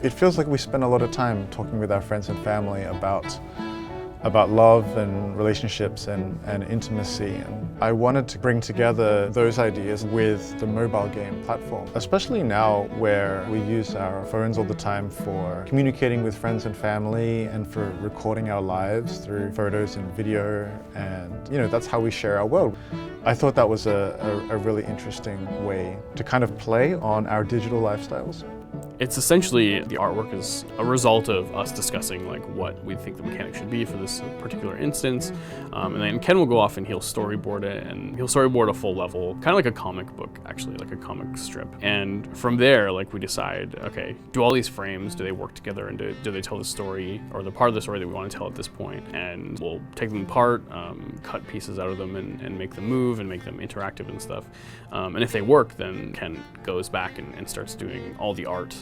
It feels like we spend a lot of time talking with our friends and family about love and relationships and intimacy. And I wanted to bring together those ideas with the mobile game platform, especially now where we use our phones all the time for communicating with friends and family and for recording our lives through photos and video, and that's how we share our world. I thought that was a really interesting way to kind of play on our digital lifestyles. It's essentially, the artwork is a result of us discussing like what we think the mechanic should be for this particular instance. And then Ken will go off and he'll storyboard it, and he'll storyboard a full level, kind of like a comic book, actually, like a comic strip. And from there, like, we decide, okay, do all these frames, do they work together, and do they tell the story, or the part of the story that we want to tell at this point? And we'll take them apart, cut pieces out of them, and make them move and make them interactive and stuff. And if they work, then Ken goes back and starts doing all the art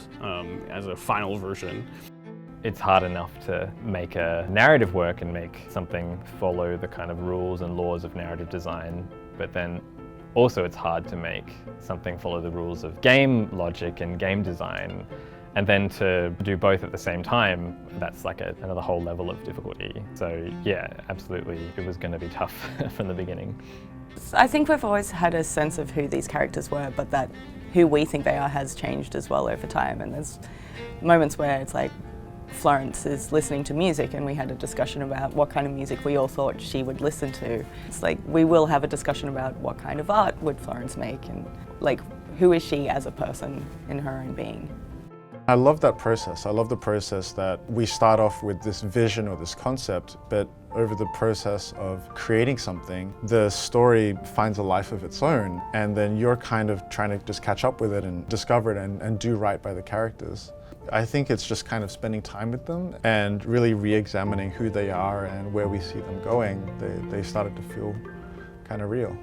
as a final version. It's hard enough to make a narrative work and make something follow the kind of rules and laws of narrative design, but then also it's hard to make something follow the rules of game logic and game design, and then to do both at the same time, that's like another whole level of difficulty. So yeah, absolutely, it was going to be tough from the beginning. I think we've always had a sense of who these characters were, but that who we think they are has changed as well over time. And there's moments where it's like Florence is listening to music and we had a discussion about what kind of music we all thought she would listen to. It's like we will have a discussion about what kind of art would Florence make, and like who is she as a person in her own being. I love that process. I love the process that we start off with this vision or this concept, but over the process of creating something, the story finds a life of its own, and then you're kind of trying to just catch up with it and discover it and do right by the characters. I think it's just kind of spending time with them and really re-examining who they are and where we see them going. They started to feel kind of real.